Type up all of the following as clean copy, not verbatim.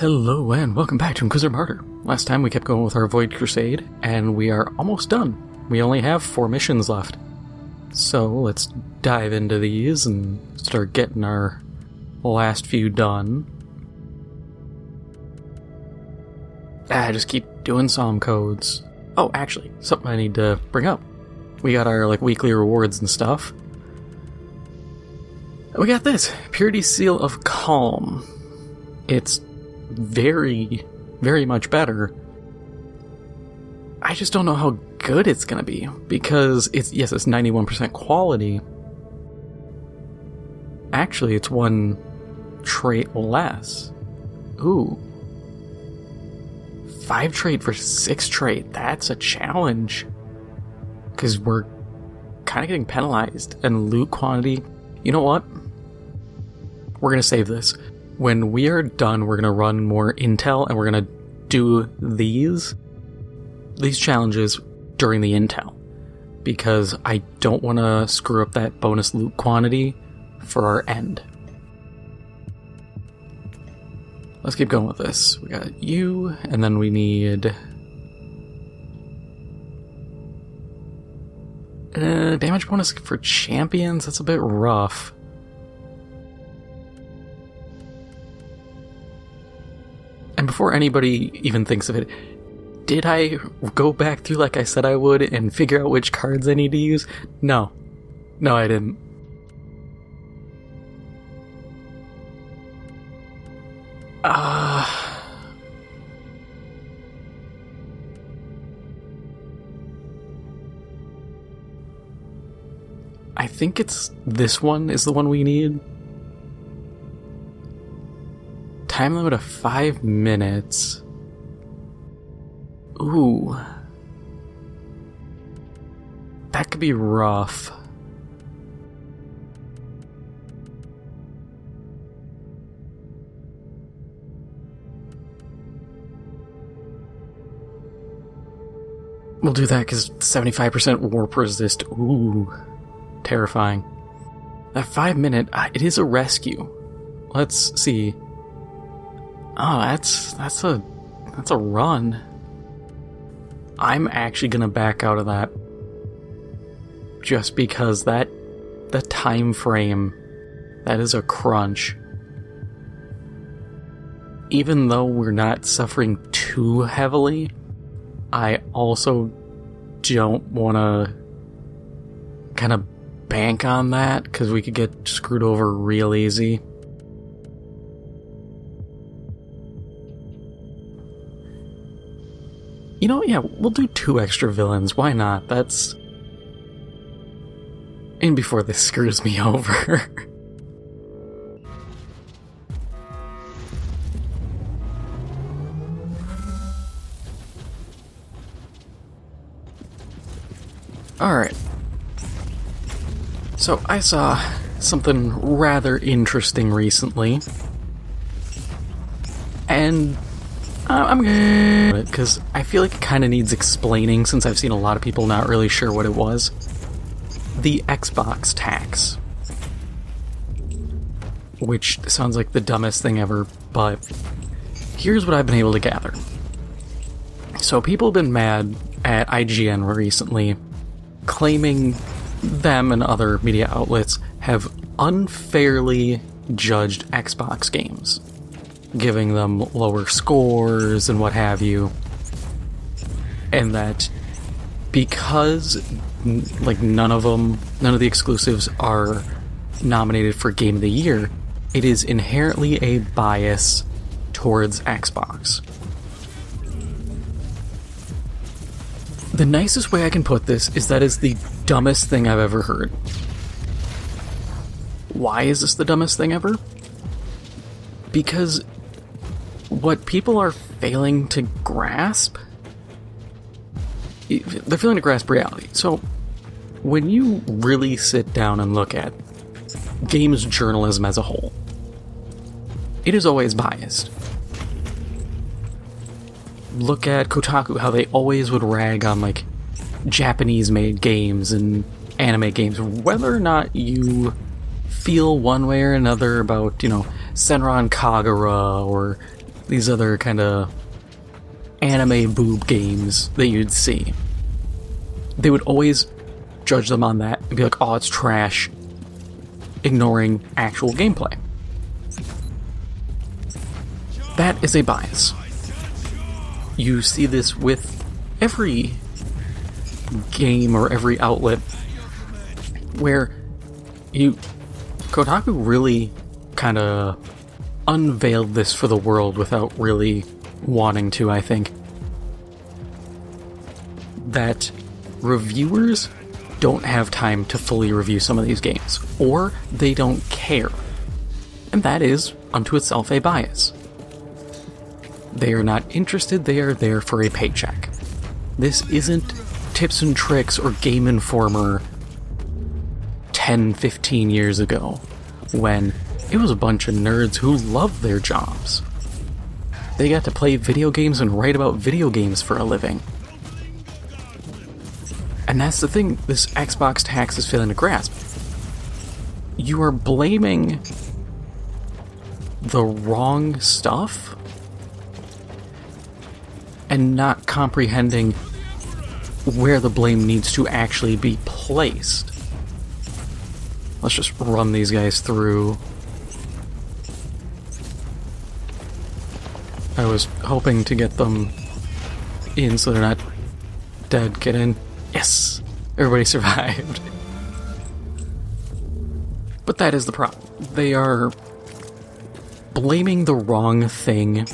Hello and welcome back to Inquisitor Martyr. Last time we kept going with our Void Crusade, and we are almost done. We only have 4 missions left. So let's dive into these and start getting our last few done. Just keep doing psalm codes. Oh, actually, something I need to bring up. We got our weekly rewards and stuff. We got this, Purity Seal of Calm. It's very, very much better. I just don't know how good it's gonna be, because it's 91% quality. Actually, it's 1 trait less. Ooh. 5 trait for 6 trait, that's a challenge. Because we're kind of getting penalized, and loot quantity. You know what? We're gonna save this. When we are done, we're going to run more intel, and we're going to do these challenges during the intel. Because I don't want to screw up that bonus loot quantity for our end. Let's keep going with this. We got you, and then we need... damage bonus for champions? That's a bit rough. And before anybody even thinks of it, did I go back through like I said I would and figure out which cards I need to use? No. No, I didn't. I think it's this one is the one we need. Time limit of 5 minutes. Ooh. That could be rough. We'll do that because 75% warp resist. Ooh. Terrifying. That 5 minute, it is a rescue. Let's see. Oh, that's a run. I'm actually gonna back out of that. Just because the time frame, that is a crunch. Even though we're not suffering too heavily, I also don't wanna kind of bank on that, because we could get screwed over real easy. You know, yeah, we'll do 2 extra villains. Why not? That's... And before this screws me over. Alright. So, I saw something rather interesting recently. And... I'm good, because I feel like it kind of needs explaining since I've seen a lot of people not really sure what it was. The Xbox tax. Which sounds like the dumbest thing ever, but here's what I've been able to gather. So people have been mad at IGN recently, claiming them and other media outlets have unfairly judged Xbox games, giving them lower scores and what have you, and that because none of the exclusives are nominated for Game of the Year, it is inherently a bias towards Xbox. The nicest way I can put this is that is the dumbest thing I've ever heard. Why is this the dumbest thing ever? Because what people are failing to grasp, they're failing to grasp reality. So, when you really sit down and look at games journalism as a whole, it is always biased. Look at Kotaku, how they always would rag on, Japanese-made games and anime games, whether or not you feel one way or another about, Senran Kagura or these other kind of anime boob games that you'd see, they would always judge them on that and be like, oh, it's trash, ignoring actual gameplay. That is a bias. You see this with every game or every outlet where Kotaku really kind of unveiled this for the world without really wanting to, I think. That reviewers don't have time to fully review some of these games, or they don't care. And that is, unto itself, a bias. They are not interested, they are there for a paycheck. This isn't tips and tricks or Game Informer 10, 15 years ago, when it was a bunch of nerds who loved their jobs. They got to play video games and write about video games for a living. And that's the thing this Xbox tax is failing to grasp. You are blaming the wrong stuff and not comprehending where the blame needs to actually be placed. Let's just run these guys through. I was hoping to get them in so they're not dead. Get in. Yes! Everybody survived. But that is the problem. They are blaming the wrong thing.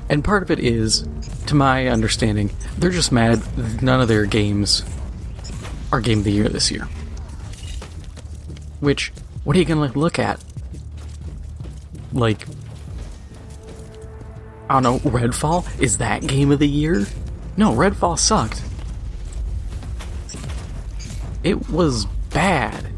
And part of it is, to my understanding, they're just mad none of their games are Game of the Year this year. Which, what are you gonna look at? Like, I don't know, Redfall? Is that Game of the Year? No, Redfall sucked. It was bad.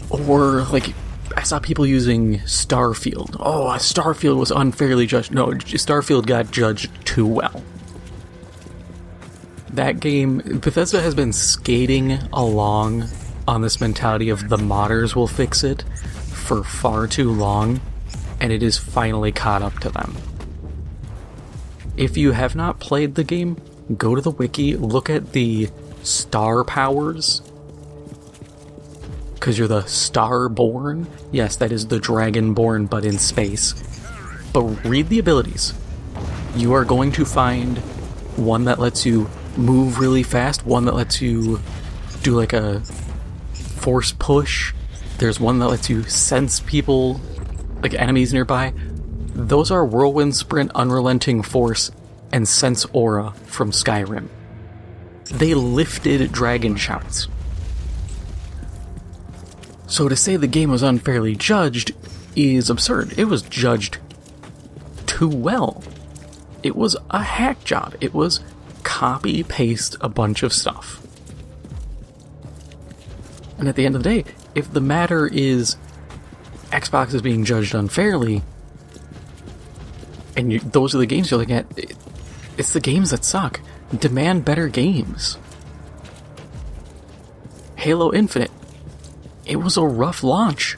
Or, like, I saw people using Starfield. Oh, Starfield was unfairly judged. No, Starfield got judged too well. That game, Bethesda has been skating along on this mentality of the modders will fix it for far too long, and it is finally caught up to them. If you have not played the game, go to the wiki, look at the star powers, because you're the Starborn. Yes, that is the Dragonborn, but in space. But read the abilities. You are going to find one that lets you move really fast, one that lets you do like a force push. There's one that lets you sense people, like enemies nearby. Those are Whirlwind Sprint, Unrelenting Force, and Sense Aura from Skyrim. They lifted Dragon Shouts. So to say the game was unfairly judged is absurd. It was judged too well. It was a hack job. It was copy-paste a bunch of stuff. And at the end of the day, if the matter is Xbox is being judged unfairly, and those are the games you're looking at, it's the games that suck. Demand better games. Halo Infinite. It was a rough launch.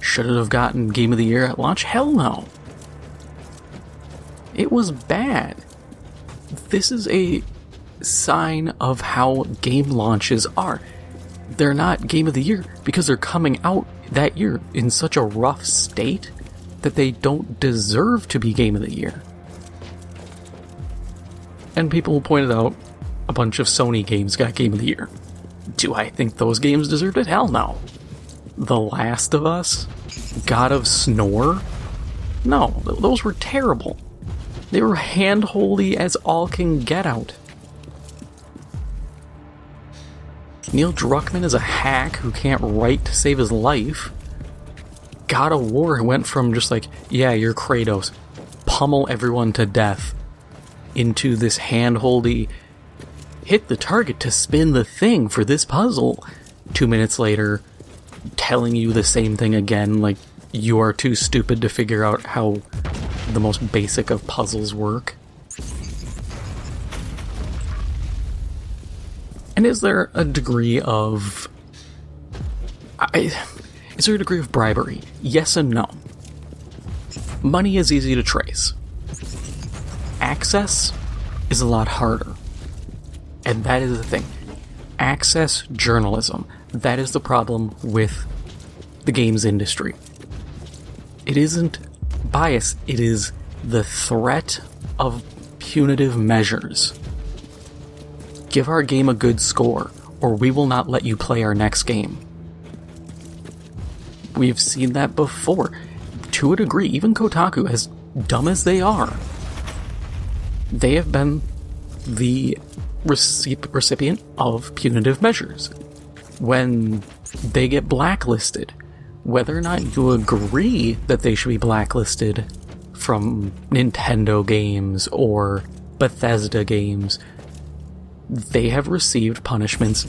Should it have gotten Game of the Year at launch? Hell no. It was bad. This is a sign of how game launches are. They're not Game of the Year because they're coming out that year in such a rough state that they don't deserve to be Game of the Year. And people pointed out a bunch of Sony games got Game of the Year. Do I think those games deserved it? Hell no. The Last of Us? God of Snore? No, those were terrible. They were hand-holdy as all can get out. Neil Druckmann is a hack who can't write to save his life. God of War went from just like, yeah, you're Kratos, pummel everyone to death, into this hand-holdy, hit the target to spin the thing for this puzzle. 2 minutes later, telling you the same thing again, like you are too stupid to figure out how the most basic of puzzles work. And is there a degree of... Is there a degree of bribery? Yes and no. Money is easy to trace. Access is a lot harder. And that is the thing. Access journalism. That is the problem with the games industry. It isn't bias, it is the threat of punitive measures. Give our game a good score, or we will not let you play our next game. We've seen that before. To a degree, even Kotaku, as dumb as they are, they have been the recipient of punitive measures. When they get blacklisted, whether or not you agree that they should be blacklisted from Nintendo games or Bethesda games, they have received punishments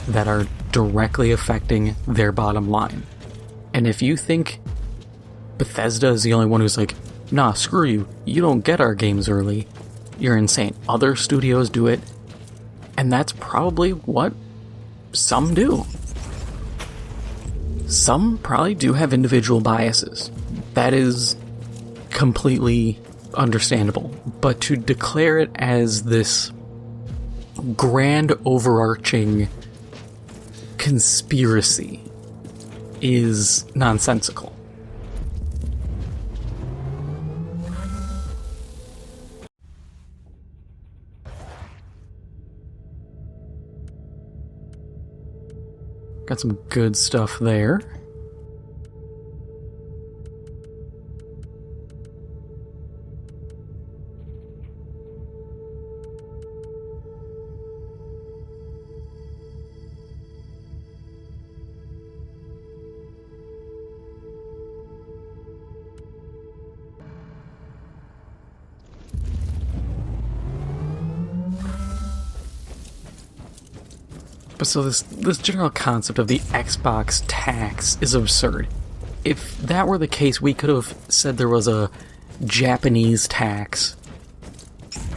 that are directly affecting their bottom line. And if you think Bethesda is the only one who's like, nah, screw you, you don't get our games early, you're insane. Other studios do it, and that's probably what some do. Some probably do have individual biases. That is completely understandable. But to declare it as this grand overarching conspiracy is nonsensical. Got some good stuff there. But so this general concept of the Xbox tax is absurd. If that were the case, we could have said there was a Japanese tax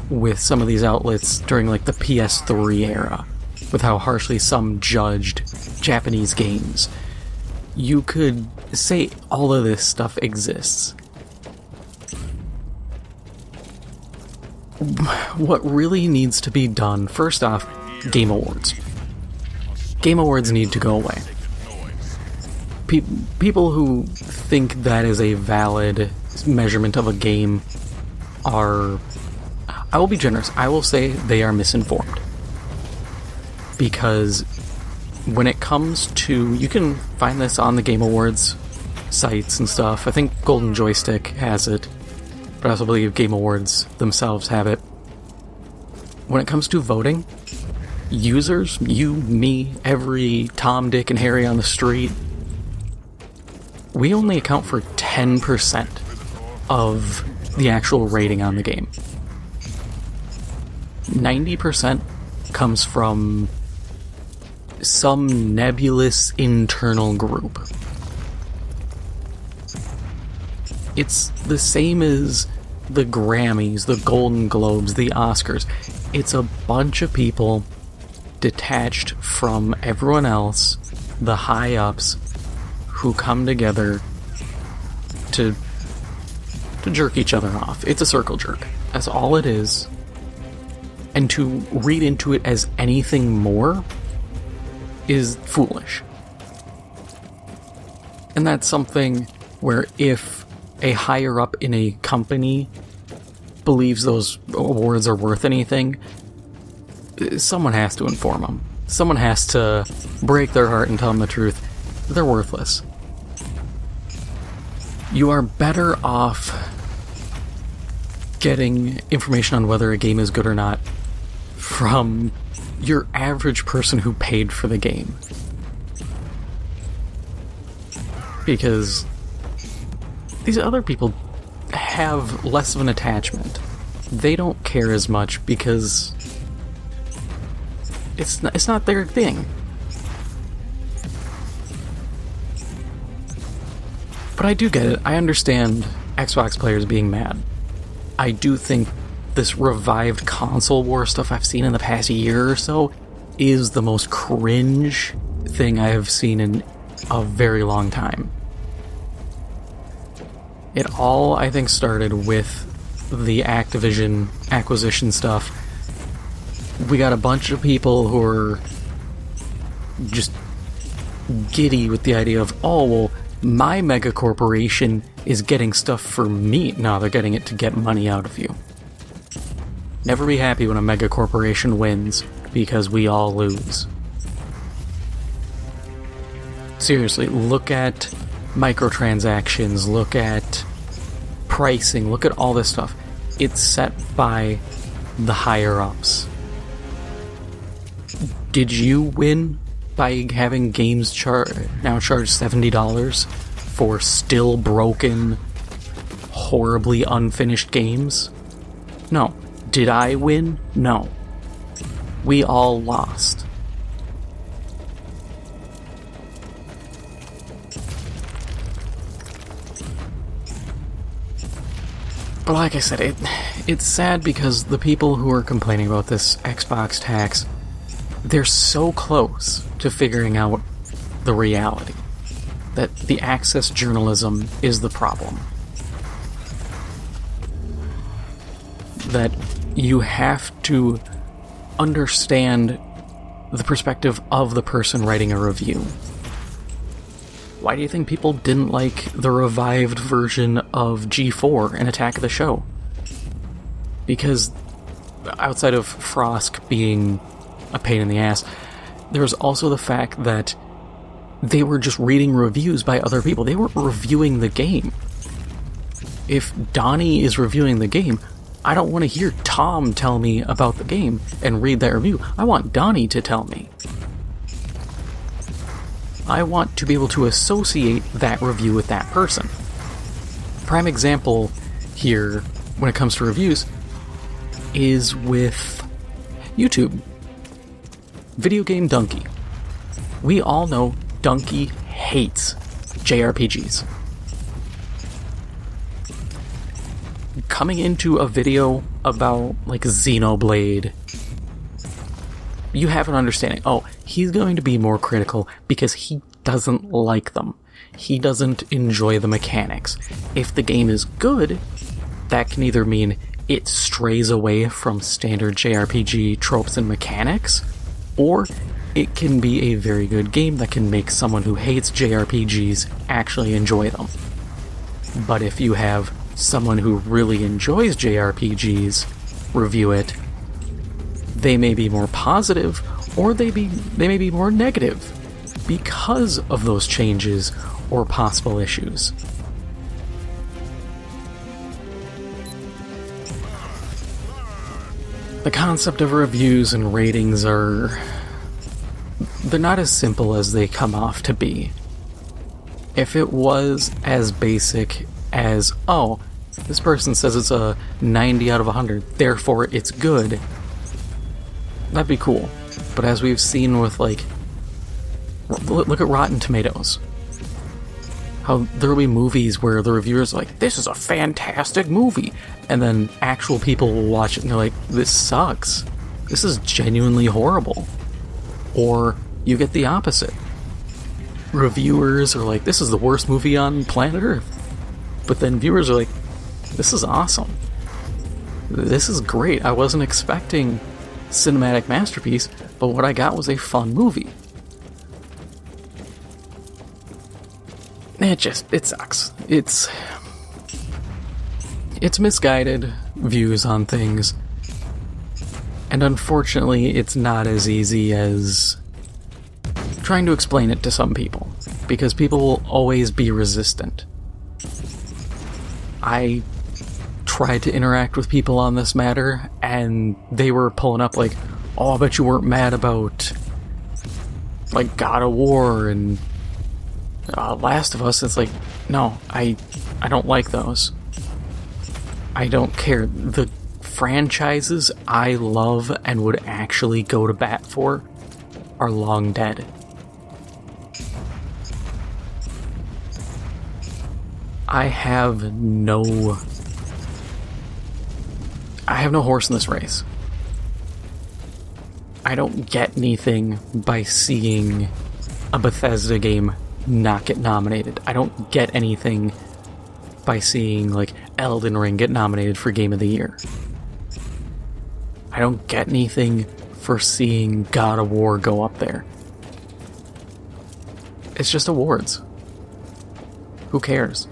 with some of these outlets during like the PS3 era, with how harshly some judged Japanese games. You could say all of this stuff exists. What really needs to be done, first off, Game Awards. Game Awards need to go away. People who think that is a valid measurement of a game are... I will be generous. I will say they are misinformed. Because when it comes to... You can find this on the Game Awards sites and stuff. I think Golden Joystick has it. But I also believe Game Awards themselves have it. When it comes to voting... Users, you, me, every Tom, Dick, and Harry on the street, we only account for 10% of the actual rating on the game. 90% comes from some nebulous internal group. It's the same as the Grammys, the Golden Globes, the Oscars. It's a bunch of people detached from everyone else, the high-ups, who come together to jerk each other off. It's a circle jerk. That's all it is. And to read into it as anything more is foolish. And that's something where if a higher-up in a company believes those awards are worth anything, someone has to inform them. Someone has to break their heart and tell them the truth. They're worthless. You are better off getting information on whether a game is good or not from your average person who paid for the game. Because these other people have less of an attachment. They don't care as much because it's not their thing. But I do get it. I understand Xbox players being mad. I do think this revived console war stuff I've seen in the past year or so is the most cringe thing I have seen in a very long time. It all, I think, started with the Activision acquisition stuff. We got a bunch of people who are just giddy with the idea of, oh, well, my mega corporation is getting stuff for me. No, they're getting it to get money out of you. Never be happy when a mega corporation wins, because we all lose. Seriously, look at microtransactions, look at pricing, look at all this stuff. It's set by the higher-ups. Did you win by having games now charge $70 for still broken, horribly unfinished games? No. Did I win? No. We all lost. But like I said, it's sad because the people who are complaining about this Xbox tax, they're so close to figuring out the reality. That the access journalism is the problem. That you have to understand the perspective of the person writing a review. Why do you think people didn't like the revived version of G4 and Attack of the Show? Because outside of Frosk being a pain in the ass, there's also the fact that they were just reading reviews by other people. They weren't reviewing the game. If Donnie is reviewing the game, I don't want to hear Tom tell me about the game and read that review. I want Donnie to tell me. I want to be able to associate that review with that person. Prime example here, when it comes to reviews, is with YouTube. Video Game Donkey. We all know Donkey hates JRPGs. Coming into a video about, like, Xenoblade, you have an understanding. Oh, he's going to be more critical because he doesn't like them. He doesn't enjoy the mechanics. If the game is good, that can either mean it strays away from standard JRPG tropes and mechanics, or it can be a very good game that can make someone who hates JRPGs actually enjoy them. But if you have someone who really enjoys JRPGs review it, they may be more positive, or they may be more negative because of those changes or possible issues. The concept of reviews and ratings they're not as simple as they come off to be. If it was as basic as, oh, this person says it's a 90 out of 100, therefore it's good, that'd be cool. But as we've seen with, like, look at Rotten Tomatoes. How there'll be movies where the reviewers are like, this is a fantastic movie, and then actual people will watch it and they're like, this sucks. This is genuinely horrible. Or you get the opposite. Reviewers are like, this is the worst movie on planet Earth. But then viewers are like, this is awesome. This is great. I wasn't expecting cinematic masterpiece, but what I got was a fun movie. It sucks. It's misguided views on things, and unfortunately it's not as easy as trying to explain it to some people, because people will always be resistant. I tried to interact with people on this matter, and they were pulling up like, oh, I bet you weren't mad about, like, God of War and Last of Us. It's like, no, I don't like those. I don't care. The franchises I love and would actually go to bat for are long dead. I have no horse in this race. I don't get anything by seeing a Bethesda game not get nominated. I don't get anything by seeing, like, Elden Ring get nominated for Game of the Year. I don't get anything for seeing God of War go up there. It's just awards. Who cares?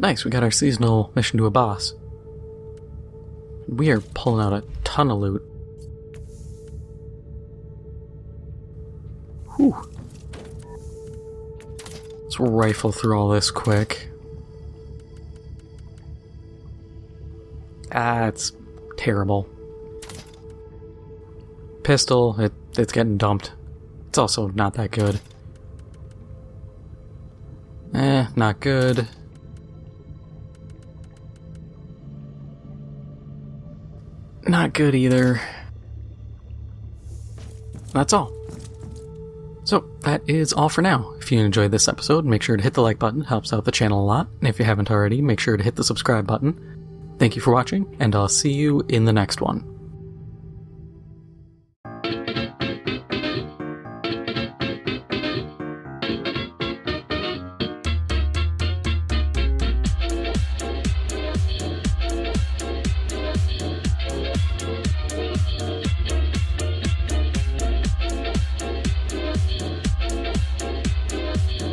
Nice, we got our seasonal mission to a boss. We are pulling out a ton of loot. Whew. Let's rifle through all this quick. Ah, it's terrible. Pistol, it's getting dumped. It's also not that good. Not good. Not good either. That's all. So, that is all for now. If you enjoyed this episode, make sure to hit the like button, helps out the channel a lot. And if you haven't already, make sure to hit the subscribe button. Thank you for watching, and I'll see you in the next one.